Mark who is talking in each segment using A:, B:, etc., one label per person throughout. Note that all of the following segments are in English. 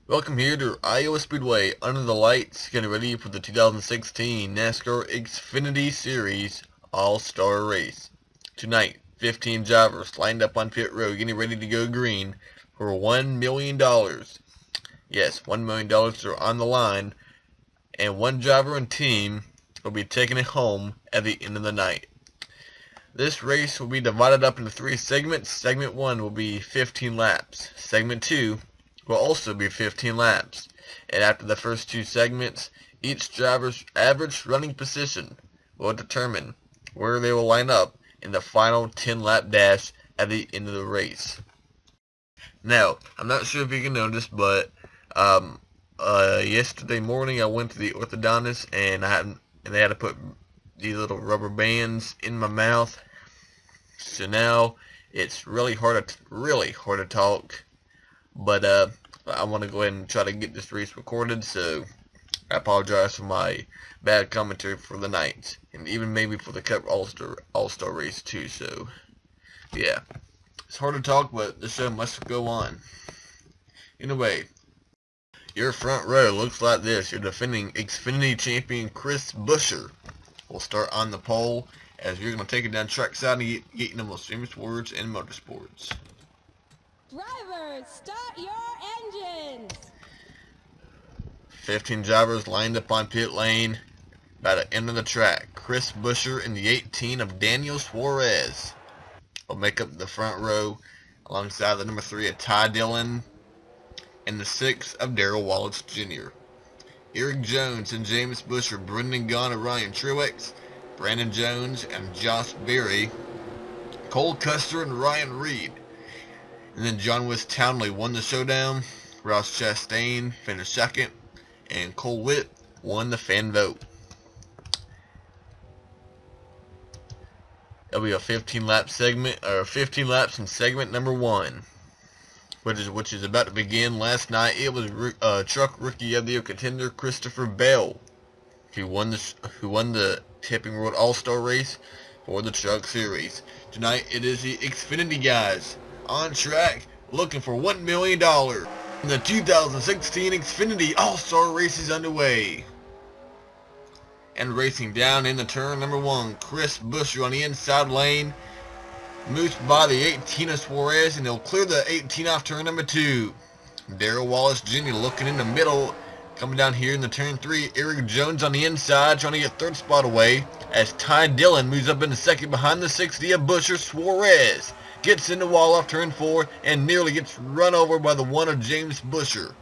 A: Welcome here to Iowa Speedway under the lights, getting ready for the 2016 NASCAR Xfinity Series All-Star Race. Tonight, 15 drivers lined up on pit road getting ready to go green for $1 million. Yes, $1 million are on the line, and one driver and team will be taking it home at the end of the night. This race will be divided up into 3 segments. Segment 1 will be 15 laps. Segment 2 will also be 15 laps, and after the first 2 segments, each driver's average running position will determine where they will line up in the final 10-lap dash at the end of the race. Now, I'm not sure if you can notice, but yesterday morning I went to the orthodontist and they had to put these little rubber bands in my mouth, so now it's really hard to talk. But I want to go ahead and try to get this race recorded, so I apologize for my bad commentary for the night, and even maybe for the Cup All-Star Race too. So yeah, it's hard to talk, but the show must go on. Anyway, your front row looks like this. Your defending Xfinity champion Chris Buescher will start on the pole, as you're going to take it down trackside and get the most famous words in motorsports.
B: Drivers, start your engines!
A: 15 drivers lined up on pit lane by the end of the track. Chris Buescher in the 18 of Daniel Suarez will make up the front row, alongside the number 3 of Ty Dillon and the 6 of Darrell Wallace Jr. Eric Jones and James Buescher, Brendan Gaughan and Ryan Truex, Brandon Jones and Josh Berry, Cole Custer and Ryan Reed. And then John West Townley won the showdown. Ross Chastain finished second, and Cole Witt won the fan vote. It'll be a 15-lap segment, or 15 laps in segment number 1, which is about to begin. Last night it was Truck Rookie of the Year contender Christopher Bell who won the Tipping World All-Star Race for the Truck Series. Tonight it is the Xfinity guys on track, looking for $1 million. The 2016 Xfinity All-Star Race is underway. And racing down into turn number 1, Chris Buescher on the inside lane, moves by the 18 of Suarez, and he'll clear the 18 off turn number 2. Darrell Wallace Jr. looking in the middle, coming down here in the turn 3. Eric Jones on the inside, trying to get 3rd spot away, as Ty Dillon moves up into 2nd behind the 60 of Buescher. Suarez gets in the wall off turn 4 and nearly gets run over by the 1 of James Buescher.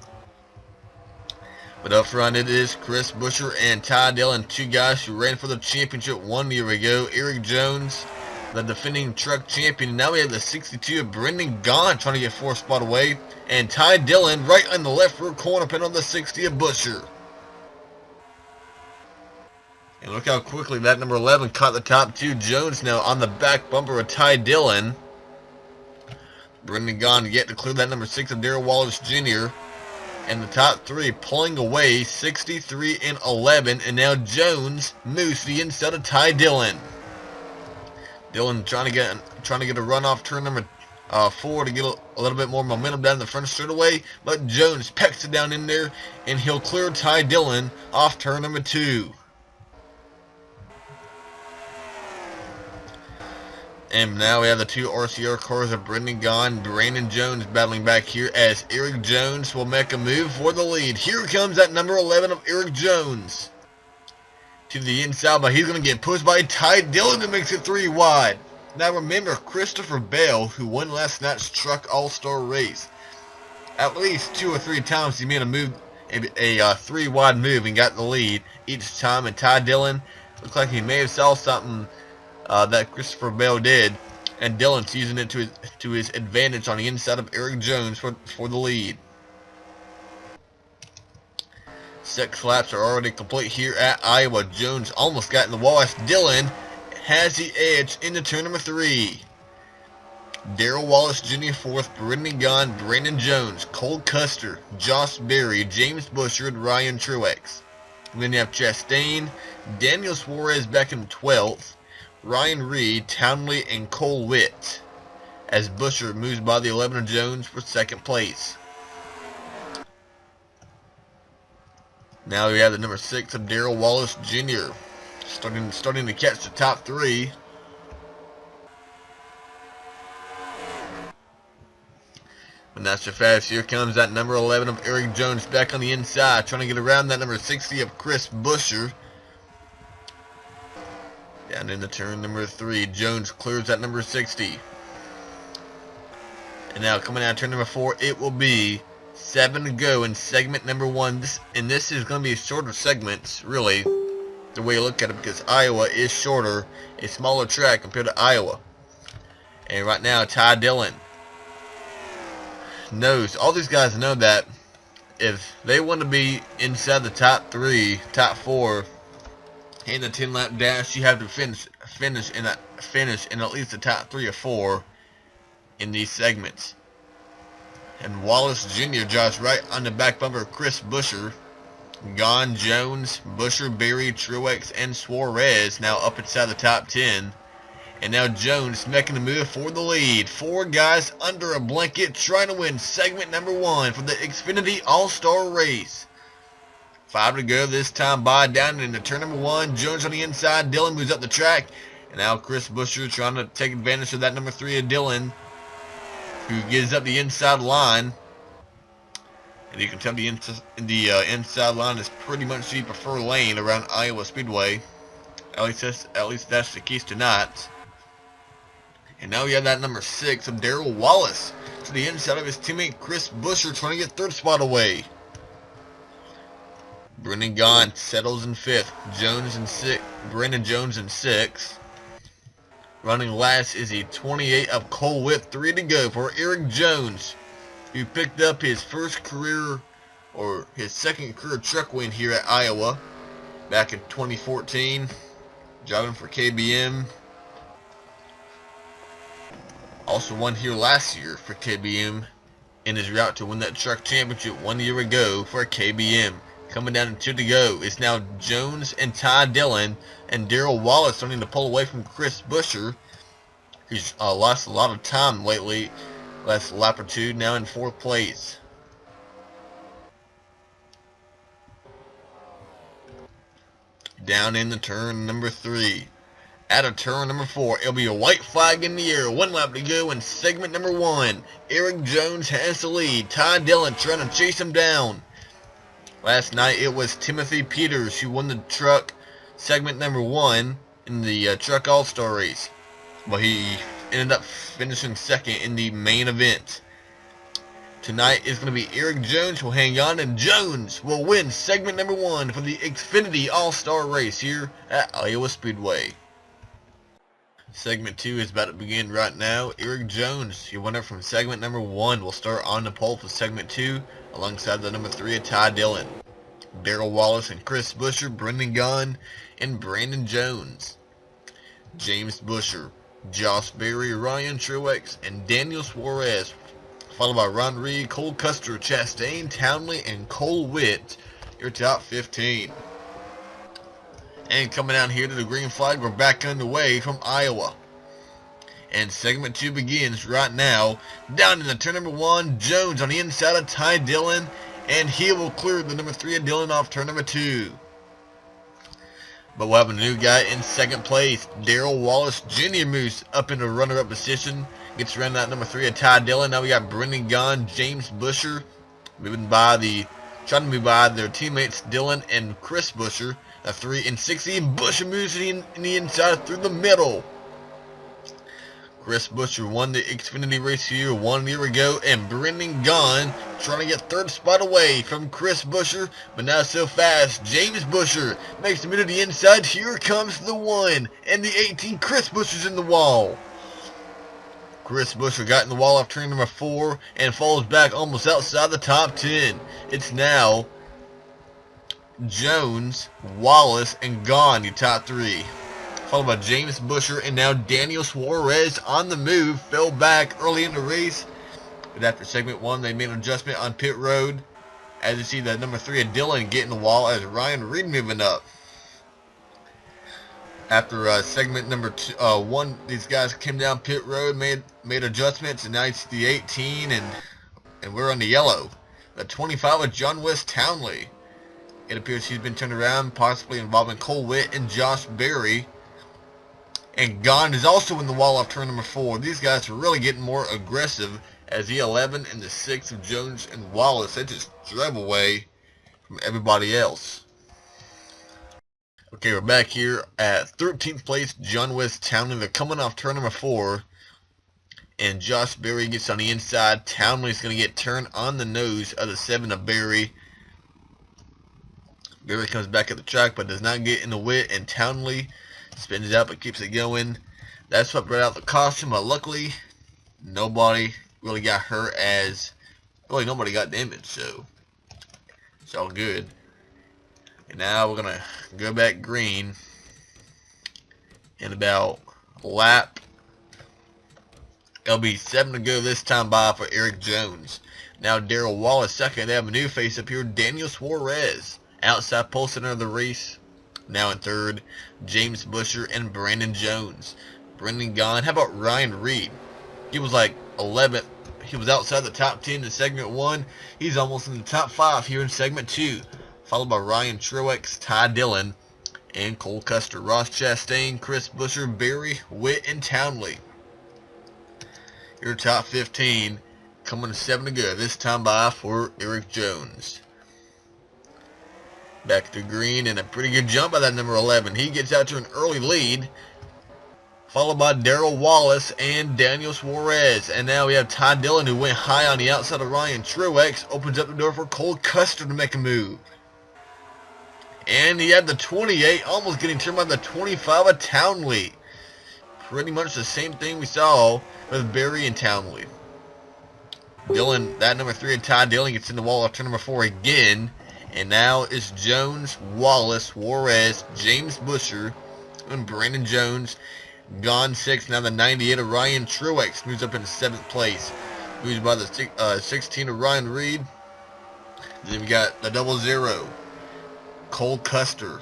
A: But up front it is Chris Buescher and Ty Dillon, 2 guys who ran for the championship 1 year ago. Eric Jones, the defending truck champion. Now we have the 62 of Brendan Gaughan trying to get 4th spot away, and Ty Dillon right on the left rear corner pin on the 60 of Buescher. And look how quickly that number 11 caught the top 2. Jones now on the back bumper of Ty Dillon. Brendan Gaughan yet to clear that number 6 of Darrell Wallace Jr. And the top 3 pulling away, 63 and 11. And now Jones moves to the inside of Ty Dillon. Dillon trying to get a run off turn number 4 to get a little bit more momentum down the front straightaway. But Jones pecks it down in there, and he'll clear Ty Dillon off turn number 2. And now we have the 2 RCR cars of Brendan Gaughan and Brandon Jones battling back here, as Eric Jones will make a move for the lead. Here comes that number 11 of Eric Jones to the inside, but he's going to get pushed by Ty Dillon, who makes it 3 wide. Now remember, Christopher Bell, who won last night's Truck All-Star Race, at least 2 or 3 times he made a 3 wide move and got the lead each time. And Ty Dillon looks like he may have saw something that Christopher Bell did, and Dillon's using it to his advantage on the inside of Eric Jones for the lead. 6 laps are already complete here at Iowa. Jones almost got in the wall as Dillon has the edge into turn number 3. Darrell Wallace Jr. 4th, Brendan Gaughan, Brandon Jones, Cole Custer, Josh Berry, James Buescher, and Ryan Truex. And then you have Chastain, Daniel Suarez back in 12th, Ryan Reed, Townley, and Cole Witt, as Buescher moves by the 11 of Jones for 2nd place. Now we have the number 6 of Darrell Wallace Jr. starting to catch the top 3. And that's your fast. Here comes that number 11 of Eric Jones back on the inside, trying to get around that number 60 of Chris Buescher. Down in the turn number 3, Jones clears that number 60. And now coming out of turn number 4, it will be 7 to go in segment number 1. This is going to be shorter segments, really, the way you look at it, because Iowa is shorter, a smaller track compared to Iowa. And right now, Ty Dillon knows, all these guys know that if they want to be inside the top 3, top 4 in the 10-lap dash, you have to finish in at least the top 3 or 4 in these segments. And Wallace Jr. drives right on the back bumper of Chris Buescher. Gone, Jones, Buescher, Berry, Truex, and Suarez now up inside the top 10. And now Jones making the move for the lead. 4 guys under a blanket trying to win segment number 1 for the Xfinity All-Star Race. 5 to go this time by, down into turn number 1. Jones on the inside. Dillon moves up the track. And now Chris Buescher trying to take advantage of that number 3 of Dillon, who gives up the inside line. And you can tell the inside line is pretty much the preferred lane around Iowa Speedway. At least that's the case tonight. And now we have that number 6 of Darrell Wallace to the inside of his teammate Chris Buescher, trying to get 3rd spot away. Brendan Gaughan settles in 5th. Brandon Jones in 6th. Running last is the 28 of Cole Whitt. 3 to go for Eric Jones, who picked up his second career truck win here at Iowa back in 2014, driving for KBM. Also won here last year for KBM in his route to win that truck championship 1 year ago for KBM. Coming down to 2 to go is now Jones and Ty Dillon, and Darrell Wallace starting to pull away from Chris Buescher, who's lost a lot of time lately. Last lap or 2, now in 4th place. Down in the turn number 3. At a turn number 4, it'll be a white flag in the air. 1 lap to go in segment number 1. Eric Jones has the lead. Ty Dillon trying to chase him down. Last night it was Timothy Peters who won the truck segment number 1 in the Truck All-Star Race. But he ended up finishing 2nd in the main event. Tonight is going to be Eric Jones who will hang on, and Jones will win segment number 1 for the Xfinity All-Star Race here at Iowa Speedway. Segment 2 is about to begin right now. Eric Jones, your winner from segment number 1, will start on the pole for segment 2 alongside the number 3 of Ty Dillon. Darrell Wallace and Chris Buescher, Brendan Gaughan, and Brandon Jones. James Buescher, Josh Berry, Ryan Truex, and Daniel Suarez, followed by Ron Reed, Cole Custer, Chastain, Townley, and Cole Whitt, your top 15. And coming down here to the green flag, we're back underway from Iowa. And segment 2 begins right now. Down in the turn number 1, Jones on the inside of Ty Dillon, and he will clear the number 3 of Dillon off turn number 2. But we'll have a new guy in 2nd place. Darrell Wallace Jr. moves up into runner-up position, gets around that number 3 of Ty Dillon. Now we got Brendan Gaughan, James Buescher, trying to move by their teammates Dillon and Chris Buescher. A 3 and 60, and Buescher moves in the inside through the middle. Chris Buescher won the Xfinity race here 1 year ago, and Brendan Gaughan trying to get 3rd spot away from Chris Buescher, but not so fast. James Buescher makes the move to the inside. Here comes the 1 and the 18. Chris Buescher's in the wall. Chris Buescher got in the wall off turn number 4 and falls back almost outside the top 10. It's now Jones, Wallace, and Gaughan, your top 3. Followed by James Buescher, and now Daniel Suarez on the move. Fell back early in the race, but after segment 1, they made an adjustment on pit road. As you see, the number 3 of Dillon getting the wall as Ryan Reed moving up. After segment number 1, these guys came down pit road, made adjustments, and now it's the 18, and we're on the yellow. The 25 of John West Townley. It appears he's been turned around, possibly involving Cole Witt and Josh Berry. And Gond is also in the wall-off turn number 4. These guys are really getting more aggressive as the 11 and the 6 of Jones and Wallace, they just drive away from everybody else. Okay, we're back here at 13th place, John West Townley. They're coming off turn number 4. And Josh Berry gets on the inside. Townley's going to get turned on the nose of the 7 of Berry. Berry comes back at the track but does not get in the wit, and Townley spins it out but keeps it going. That's what brought out the caution, but luckily nobody really got hurt, as really nobody got damaged, so it's all good. And now we're going to go back green in about a lap. It'll be 7 to go this time by for Eric Jones. Now Darrell Wallace second. They have a new face up here, Daniel Suarez. Outside pole center of the race. Now in third, James Busher and Brandon Jones. Brendan Gaughan. How about Ryan Reed? He was like 11th. He was outside the top 10 in segment 1. He's almost in the top 5 here in segment 2. Followed by Ryan Truex, Ty Dillon, and Cole Custer. Ross Chastain, Chris Busher, Berry, Witt, and Townley. Your top 15, coming to 7 to go. This time by for Eric Jones. Back to green, and a pretty good jump by that number 11. He gets out to an early lead, followed by Darrell Wallace and Daniel Suarez. And now we have Ty Dillon, who went high on the outside of Ryan Truex, opens up the door for Cole Custer to make a move. And he had the 28, almost getting turned by the 25 of Townley. Pretty much the same thing we saw with Berry and Townley. Dillon, that number 3 of Ty Dillon, gets in the wall off turn number 4 again. And now it's Jones, Wallace, Suarez, James Busher, and Brandon Jones. Gone 6. Now the 98 of Ryan Truex moves up into 7th place. Moves by the 16 of Ryan Reed. Then we got the 00. Cole Custer,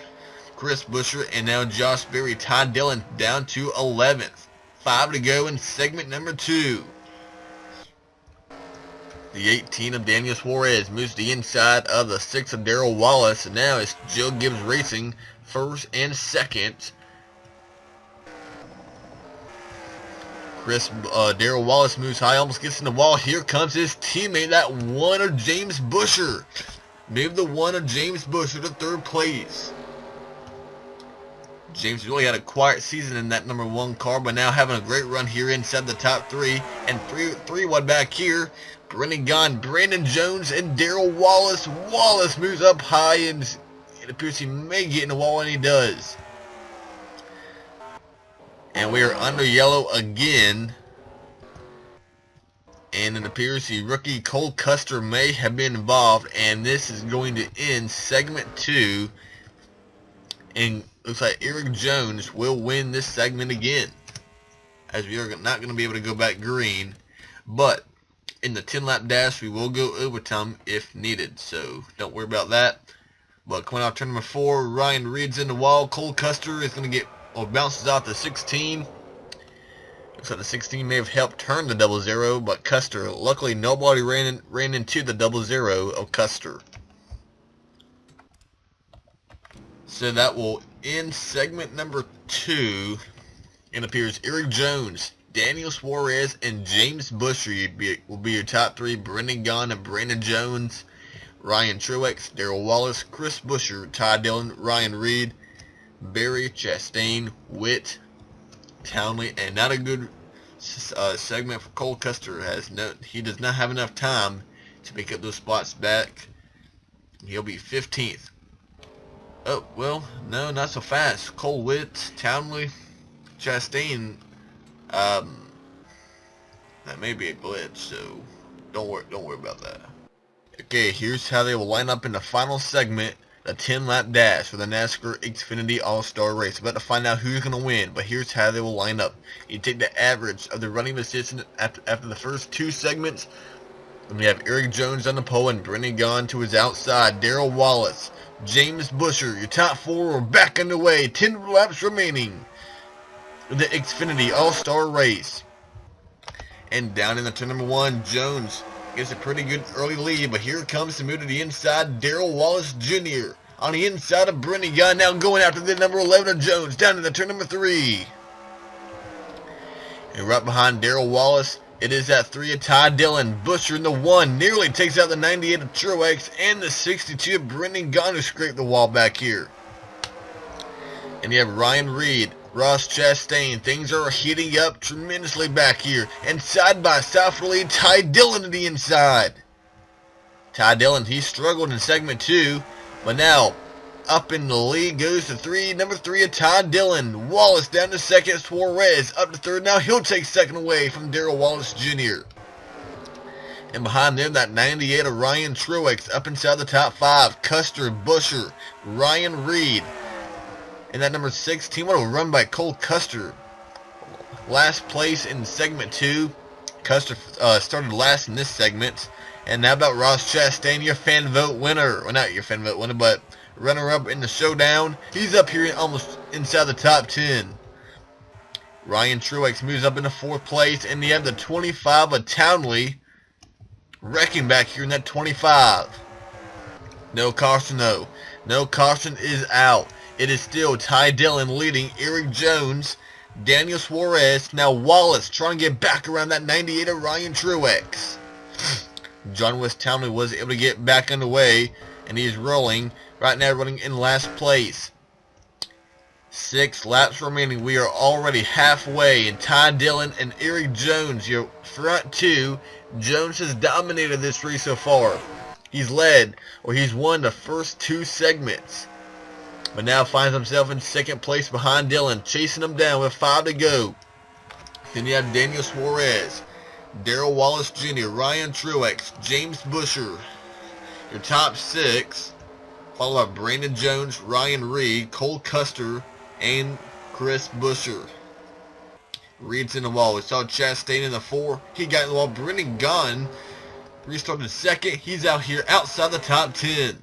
A: Chris Busher, and now Josh Berry. Ty Dillon down to 11th. 5 to go in segment number 2. The 18 of Daniel Suarez moves to the inside of the 6 of Darrell Wallace. And now it's Joe Gibbs Racing, 1st and 2nd. Darrell Wallace moves high, almost gets in the wall. Here comes his teammate, that 1 of James Busher. Moved the 1 of James Busher to 3rd place. James really had a quiet season in that number 1 car, but now having a great run here inside the top 3. And 3 wide back here. Brendan Gaughan, Brandon Jones, and Darrell Wallace. Wallace moves up high, and it appears he may get in the wall, and he does. And we are under yellow again. And it appears the rookie Cole Custer may have been involved, and this is going to end segment 2. And looks like Eric Jones will win this segment again, as we are not going to be able to go back green. But in the 10-lap dash, we will go overtime if needed, so don't worry about that. But coming off turn number 4, Ryan Reed's in the wall. Cole Custer is going to get, or bounces out the 16. Looks like the 16 may have helped turn the 00, but Custer, luckily nobody ran into the 00 of Custer. So that will end segment number 2. It appears Eric Jones, Daniel Suarez, and James Busher will be your top 3. Brendan Gaughan and Brandon Jones. Ryan Truex, Darrell Wallace, Chris Busher, Ty Dillon, Ryan Reed, Berry, Chastain, Witt, Townley, and not a good segment for Cole Custer. He does not have enough time to make up those spots back. He'll be 15th. Oh, well, no, not so fast. Cole Witt, Townley, Chastain, that may be a glitch, so don't worry about that. Okay, here's how they will line up in the final segment, the 10-lap dash for the NASCAR Xfinity All-Star Race. About to find out who's going to win, but here's how they will line up. You take the average of the running position after the first 2 segments. Then we have Eric Jones on the pole and Brendan Gaughan to his outside. Darrell Wallace, James Busher, your top 4 are back underway. 10 laps remaining. The Xfinity All-Star Race. And down in the turn number 1, Jones gets a pretty good early lead, but here comes to move to the inside, Darrell Wallace Jr. On the inside of Brennan Gunn, now going after the number 11 of Jones, down to the turn number 3. And right behind Darrell Wallace, it is that 3 of Ty Dillon. Busher in the 1 nearly takes out the 98 of Truex and the 62 of Brennan Gunn, who scraped the wall back here. And you have Ryan Reed, Ross Chastain. Things are heating up tremendously back here. And side by side for the lead, Ty Dillon to the inside. Ty Dillon, he struggled in segment 2, but now up in the lead goes the number 3 of Ty Dillon. Wallace down to second, Suarez up to third. Now he'll take second away from Darrell Wallace Jr. And behind them, that 98 of Ryan Truex up inside the top 5. Custer, Busher, Ryan Reed. And that number 16, what a run by Cole Custer. Last place in segment 2. Custer started last in this segment. And now about Ross Chastain, your fan vote winner. Well, not your fan vote winner, but runner-up in the showdown. He's up here almost inside the top 10. Ryan Truex moves up into 4th place. And you have the 25 of Townley wrecking back here in that 25. No caution, though. No caution is out. It is still Ty Dillon leading Eric Jones, Daniel Suarez. Now Wallace trying to get back around that 98 of Ryan Truex. John West Townley was able to get back underway, and he is rolling. Right now running in last place. 6 laps remaining. We are already halfway, and Ty Dillon and Eric Jones, your front 2. Jones has dominated this race so far. He's led, or he's won the first 2 segments. But now finds himself in 2nd place behind Dillon, chasing him down with 5 to go. Then you have Daniel Suarez, Darrell Wallace Jr., Ryan Truex, James Busher, your top 6, followed by Brandon Jones, Ryan Reed, Cole Custer, and Chris Busher. Reed's in the wall. We saw Chastain in the 4. He got in the wall. Brennan Gunn restarted 2nd. He's out here outside the top 10.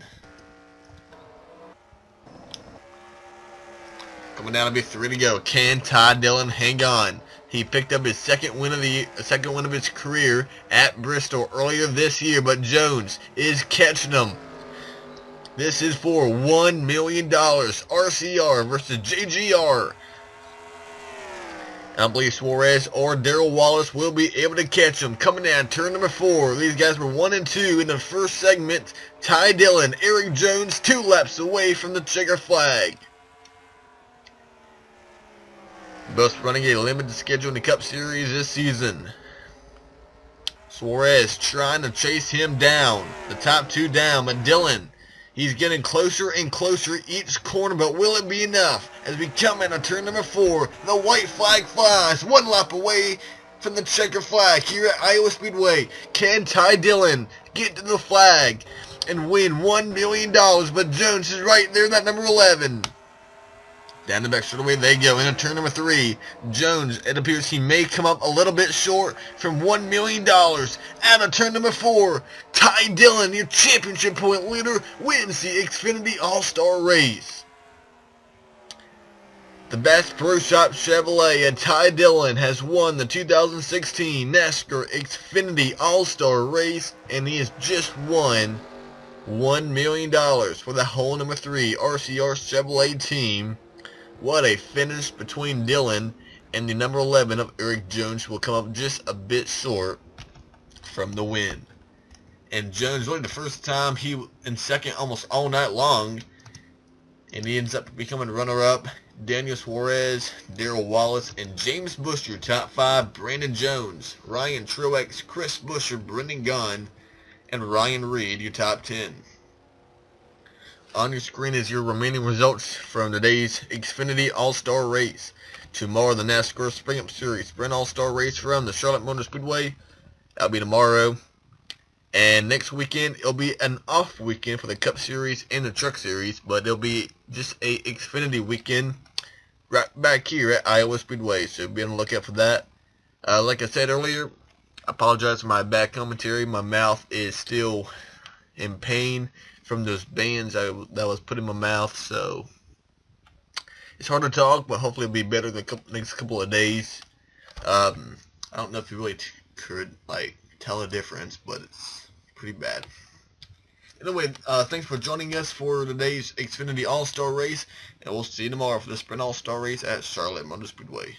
A: Coming down to be 3 to go. Can Ty Dillon hang on? He picked up his second win of his career at Bristol earlier this year, but Jones is catching him. This is for $1 million. RCR versus JGR. I believe Suarez or Darrell Wallace will be able to catch him. Coming down turn number 4. These guys were 1 and 2 in the first segment. Ty Dillon, Eric Jones, 2 laps away from the checker flag. Both running a limited schedule in the Cup Series this season. Suarez trying to chase him down. The top 2 down, but Dillon, he's getting closer and closer each corner, but will it be enough? As we come in on turn number 4, the white flag flies. 1 lap away from the checker flag here at Iowa Speedway. Can Ty Dillon get to the flag and win $1 million? But Jones is right there, that number 11. Down the back straightaway they go into turn number 3. Jones, it appears he may come up a little bit short from $1 million. Out of turn number 4, Ty Dillon, your championship point leader, wins the Xfinity All-Star Race. The Bass Pro Shop Chevrolet and Ty Dillon has won the 2016 NASCAR Xfinity All-Star Race, and he has just won $1 million for the hole number 3 RCR Chevrolet team. What a finish between Dillon and the number 11 of Eric Jones, will come up just a bit short from the win. And Jones, really the first time he in second almost all night long, and he ends up becoming runner-up. Daniel Suarez, Darrell Wallace, and James Busher, top 5. Brandon Jones, Ryan Truex, Chris Busher, Brendan Gunn, and Ryan Reed, your top 10. On your screen is your remaining results from today's Xfinity All-Star Race. Tomorrow, the NASCAR Spring Up Series Sprint All-Star Race from the Charlotte Motor Speedway. That'll be tomorrow. And next weekend, it'll be an off weekend for the Cup Series and the Truck Series, but it'll be just a Xfinity weekend right back here at Iowa Speedway. So be on the lookout for that. Like I said earlier, I apologize for my bad commentary. My mouth is still in pain from those bands that was put in my mouth, so it's hard to talk, but hopefully it'll be better in the next couple of days. I don't know if you really could tell the difference, but it's pretty bad. Anyway, thanks for joining us for today's Xfinity All-Star Race, and we'll see you tomorrow for the Sprint All-Star Race at Charlotte Motor Speedway.